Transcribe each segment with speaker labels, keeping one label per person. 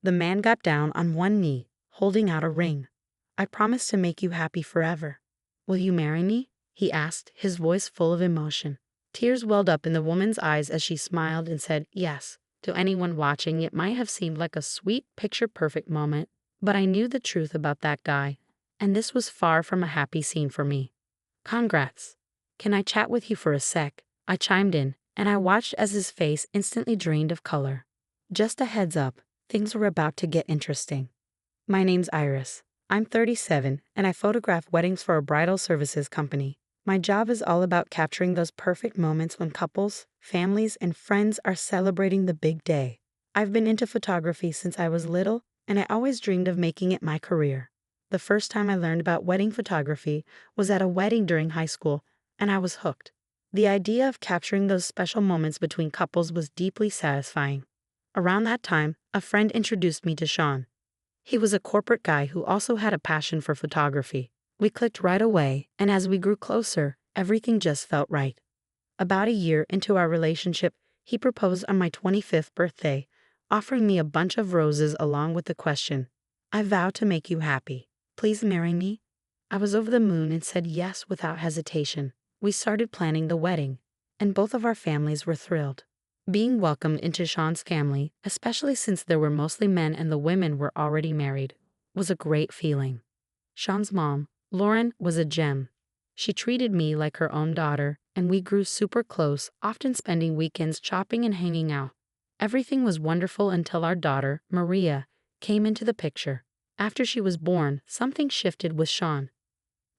Speaker 1: The man got down on one knee, holding out a ring. "I promise to make you happy forever. Will you marry me?" he asked, his voice full of emotion. Tears welled up in the woman's eyes as she smiled and said yes. To anyone watching, it might have seemed like a sweet, picture-perfect moment, but I knew the truth about that guy, and this was far from a happy scene for me. "Congrats. Can I chat with you for a sec?" I chimed in, and I watched as his face instantly drained of color. "Just a heads up, things were about to get interesting. My name's Iris. I'm 37, and I photograph weddings for a bridal services company. My job is all about capturing those perfect moments when couples, families, and friends are celebrating the big day. I've been into photography since I was little, and I always dreamed of making it my career. The first time I learned about wedding photography was at a wedding during high school, and I was hooked. The idea of capturing those special moments between couples was deeply satisfying. Around that time, a friend introduced me to Sean. He was a corporate guy who also had a passion for photography. We clicked right away, and as we grew closer, everything just felt right. About a year into our relationship, he proposed on my 25th birthday, offering me a bunch of roses along with the question, "I vow to make you happy. Please marry me?" I was over the moon and said yes without hesitation. We started planning the wedding, and both of our families were thrilled. Being welcomed into Sean's family, especially since there were mostly men and the women were already married, was a great feeling. Sean's mom, Lauren, was a gem. She treated me like her own daughter, and we grew super close, often spending weekends shopping and hanging out. Everything was wonderful until our daughter, Maria, came into the picture. After she was born, something shifted with Sean.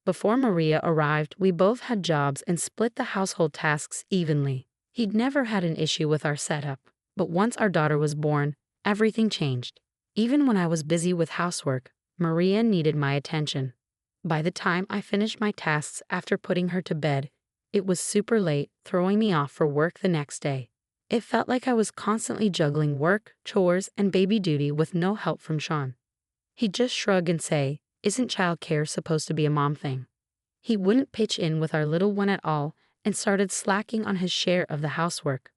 Speaker 1: Before Maria arrived, we both had jobs and split the household tasks evenly. He'd never had an issue with our setup, but once our daughter was born, everything changed. Even when I was busy with housework, Maria needed my attention. By the time I finished my tasks after putting her to bed, it was super late, throwing me off for work the next day. It felt like I was constantly juggling work, chores, and baby duty with no help from Sean. He'd just shrug and say, "Isn't childcare supposed to be a mom thing?" He wouldn't pitch in with our little one at all and started slacking on his share of the housework.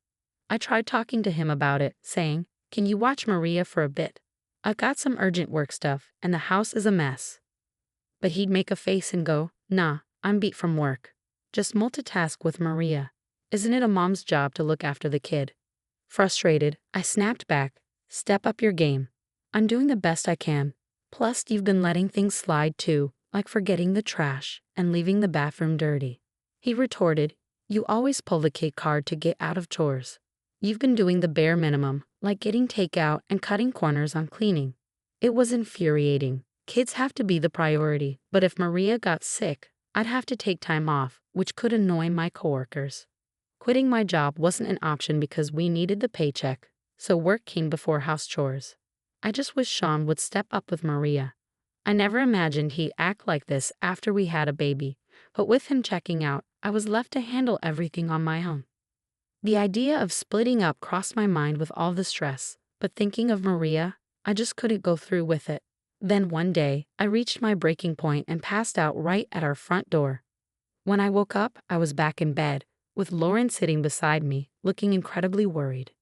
Speaker 1: I tried talking to him about it, saying, "Can you watch Maria for a bit? I've got some urgent work stuff, and the house is a mess." But he'd make a face and go, "Nah, I'm beat from work. Just multitask with Maria. Isn't it a mom's job to look after the kid?" Frustrated, I snapped back, "Step up your game. I'm doing the best I can. Plus, you've been letting things slide too, like forgetting the trash and leaving the bathroom dirty." He retorted, "You always pull the kid card to get out of chores. You've been doing the bare minimum, like getting takeout and cutting corners on cleaning." It was infuriating. Kids have to be the priority, but if Maria got sick, I'd have to take time off, which could annoy my coworkers. Quitting my job wasn't an option because we needed the paycheck, so work came before house chores. I just wish Sean would step up with Maria. I never imagined he'd act like this after we had a baby, but with him checking out, I was left to handle everything on my own. The idea of splitting up crossed my mind with all the stress, but thinking of Maria, I just couldn't go through with it. Then one day, I reached my breaking point and passed out right at our front door. When I woke up, I was back in bed, with Lauren sitting beside me, looking incredibly worried.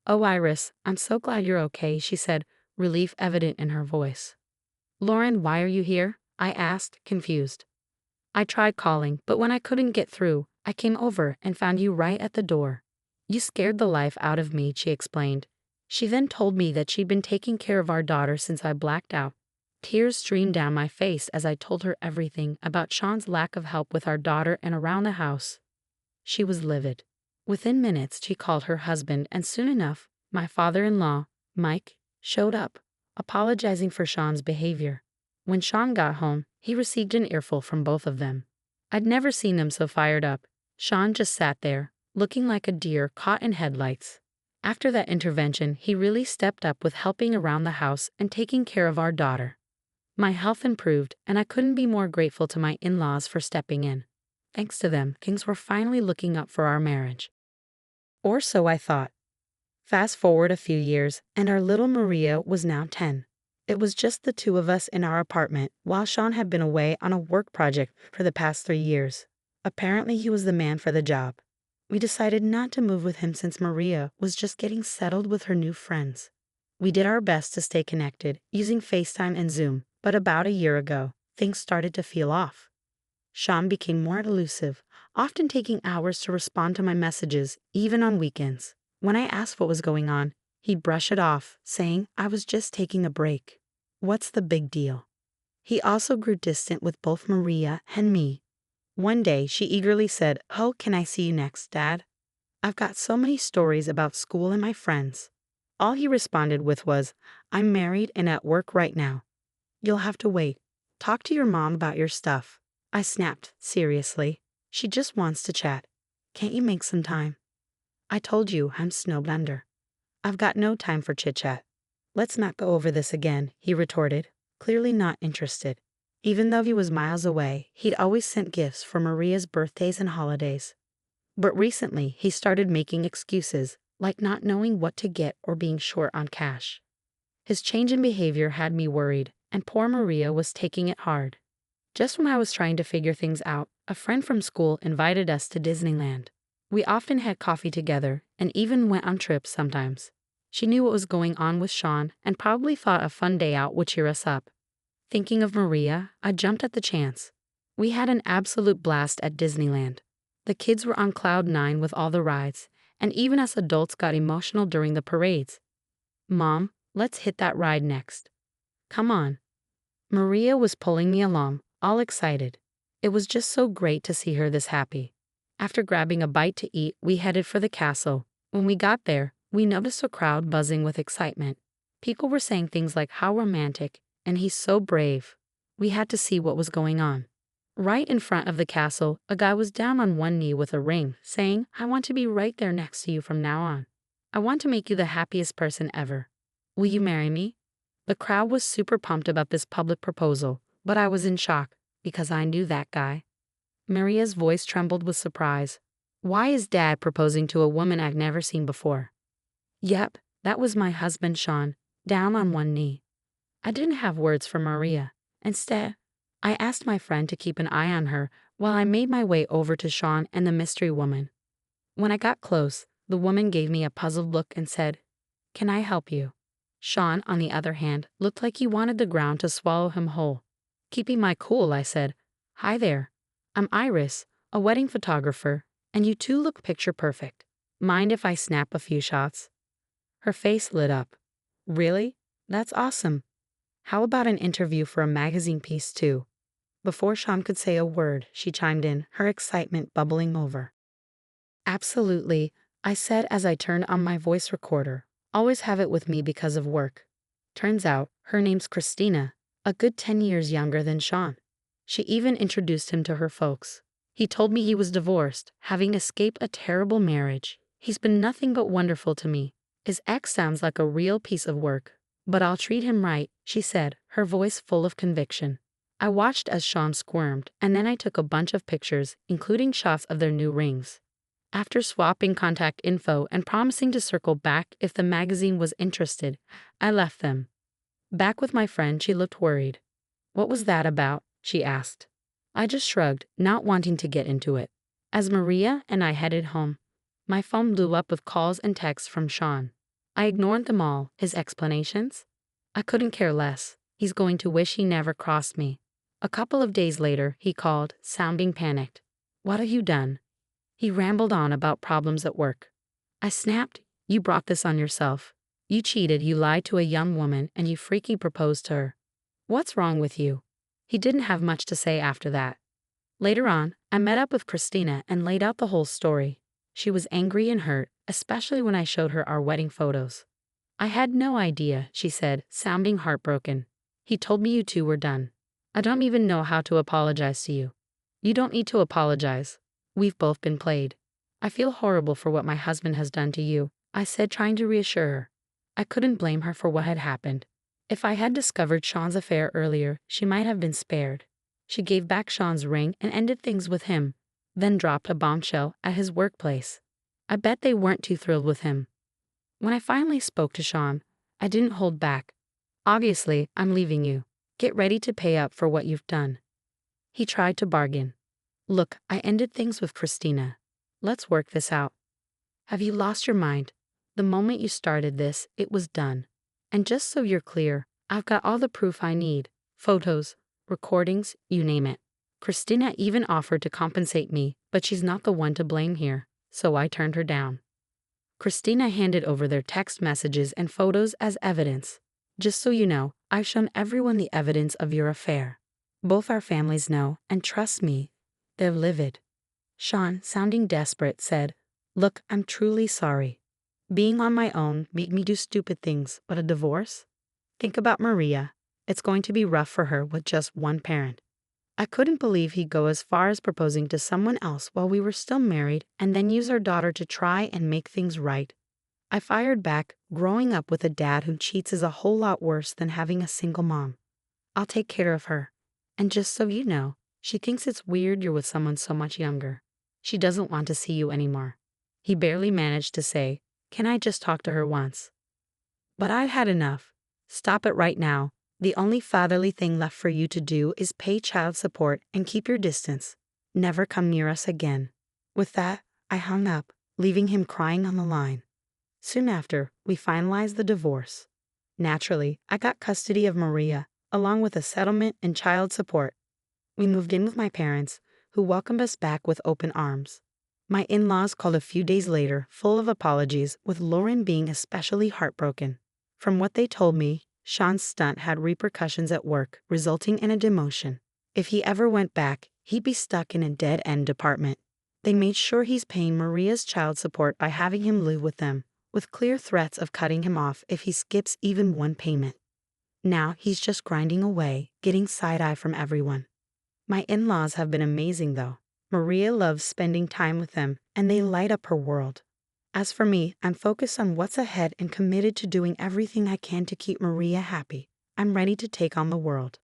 Speaker 1: "Oh, Iris, I'm so glad you're okay," she said, relief evident in her voice. "Lauren, why are you here?" I asked, confused. "I tried calling, but when I couldn't get through, I came over and found you right at the door. You scared the life out of me," she explained. She then told me that she'd been taking care of our daughter since I blacked out. Tears streamed down my face as I told her everything about Sean's lack of help with our daughter and around the house. She was livid. Within minutes, she called her husband, and soon enough, my father-in-law, Mike, showed up, apologizing for Sean's behavior. When Sean got home, he received an earful from both of them. I'd never seen them so fired up. Sean just sat there, looking like a deer caught in headlights. After that intervention, he really stepped up with helping around the house and taking care of our daughter. My health improved, and I couldn't be more grateful to my in-laws for stepping in. Thanks to them, things were finally looking up for our marriage. Or so I thought. Fast forward a few years, and our little Maria was now 10. It was just the two of us in our apartment, while Sean had been away on a work project for the past 3 years. Apparently, he was the man for the job. We decided not to move with him since Maria was just getting settled with her new friends. We did our best to stay connected, using FaceTime and Zoom, but about a year ago, things started to feel off. Sean became more elusive, often taking hours to respond to my messages, even on weekends. When I asked what was going on, he'd brush it off, saying I was just taking a break. What's the big deal? He also grew distant with both Maria and me. One day, she eagerly said, "Oh, can I see you next, Dad? I've got so many stories about school and my friends." All he responded with was, "I'm married and at work right now. You'll have to wait. Talk to your mom about your stuff." I snapped, "Seriously? She just wants to chat. Can't you make some time?" "I told you I'm snowed under. I've got no time for chit-chat." "Let's not go over this again," he retorted, clearly not interested. Even though he was miles away, he'd always sent gifts for Maria's birthdays and holidays. But recently, he started making excuses, like not knowing what to get or being short on cash. His change in behavior had me worried, and poor Maria was taking it hard. Just when I was trying to figure things out, a friend from school invited us to Disneyland. We often had coffee together and even went on trips sometimes. She knew what was going on with Sean and probably thought a fun day out would cheer us up. Thinking of Maria, I jumped at the chance. We had an absolute blast at Disneyland. The kids were on cloud nine with all the rides, and even us adults got emotional during the parades. "Mom, let's hit that ride next. Come on." Maria was pulling me along, all excited. It was just so great to see her this happy. After grabbing a bite to eat, we headed for the castle. When we got there, we noticed a crowd buzzing with excitement. People were saying things like, "How romantic," and "He's so brave." We had to see what was going on. Right in front of the castle, a guy was down on one knee with a ring, saying, "I want to be right there next to you from now on. I want to make you the happiest person ever. Will you marry me?" The crowd was super pumped about this public proposal, but I was in shock, because I knew that guy. Maria's voice trembled with surprise. "Why is Dad proposing to a woman I've never seen before?" "Yep, that was my husband Sean, down on one knee." I didn't have words for Maria. Instead, I asked my friend to keep an eye on her while I made my way over to Sean and the mystery woman. When I got close, the woman gave me a puzzled look and said, "Can I help you?" Sean, on the other hand, looked like he wanted the ground to swallow him whole. Keeping my cool, I said, "Hi there. I'm Iris, a wedding photographer, and you two look picture perfect. Mind if I snap a few shots?" Her face lit up. "Really? That's awesome. How about an interview for a magazine piece too?" Before Sean could say a word, she chimed in, her excitement bubbling over. "Absolutely," I said as I turned on my voice recorder. Always have it with me because of work. Turns out, her name's Christina, a good 10 years younger than Sean. She even introduced him to her folks. He told me he was divorced, having escaped a terrible marriage. "He's been nothing but wonderful to me. His ex sounds like a real piece of work. But I'll treat him right," she said, her voice full of conviction. I watched as Sean squirmed, and then I took a bunch of pictures, including shots of their new rings. After swapping contact info and promising to circle back if the magazine was interested, I left them. Back with my friend, she looked worried. "What was that about?" she asked. I just shrugged, not wanting to get into it. As Maria and I headed home, my phone blew up with calls and texts from Sean. I ignored them all. His explanations? I couldn't care less. He's going to wish he never crossed me. A couple of days later, he called, sounding panicked. "What have you done?" He rambled on about problems at work. I snapped, "You brought this on yourself. You cheated, you lied to a young woman, and you freaky proposed to her. What's wrong with you?" He didn't have much to say after that. Later on, I met up with Christina and laid out the whole story. She was angry and hurt, especially when I showed her our wedding photos. "I had no idea," she said, sounding heartbroken. "He told me you two were done. I don't even know how to apologize to you." "You don't need to apologize. We've both been played. I feel horrible for what my husband has done to you," I said, trying to reassure her. I couldn't blame her for what had happened. If I had discovered Sean's affair earlier, she might have been spared. She gave back Sean's ring and ended things with him, then dropped a bombshell at his workplace. I bet they weren't too thrilled with him. When I finally spoke to Sean, I didn't hold back. "Obviously, I'm leaving you. Get ready to pay up for what you've done." He tried to bargain. "Look, I ended things with Christina. Let's work this out." "Have you lost your mind? The moment you started this, it was done. And just so you're clear, I've got all the proof I need. Photos, recordings, you name it. Christina even offered to compensate me, but she's not the one to blame here, so I turned her down. Christina handed over their text messages and photos as evidence. Just so you know, I've shown everyone the evidence of your affair. Both our families know, and trust me, they're livid. Sean, sounding desperate, said, "Look, I'm truly sorry. Being on my own made me do stupid things, but a divorce? Think about Maria. It's going to be rough for her with just one parent." I couldn't believe he'd go as far as proposing to someone else while we were still married and then use our daughter to try and make things right. I fired back, growing up with a dad who cheats is a whole lot worse than having a single mom. I'll take care of her. And just so you know, she thinks it's weird you're with someone so much younger. She doesn't want to see you anymore. He barely managed to say, "Can I just talk to her once?" But I've had enough. Stop it right now. The only fatherly thing left for you to do is pay child support and keep your distance. Never come near us again. With that, I hung up, leaving him crying on the line. Soon after, we finalized the divorce. Naturally, I got custody of Maria, along with a settlement and child support. We moved in with my parents, who welcomed us back with open arms. My in-laws called a few days later, full of apologies, with Lauren being especially heartbroken. From what they told me, Sean's stunt had repercussions at work, resulting in a demotion. If he ever went back, he'd be stuck in a dead-end department. They made sure he's paying Maria's child support by having him live with them, with clear threats of cutting him off if he skips even one payment. Now he's just grinding away, getting side-eye from everyone. My in-laws have been amazing though. Maria loves spending time with them, and they light up her world. As for me, I'm focused on what's ahead and committed to doing everything I can to keep Maria happy. I'm ready to take on the world.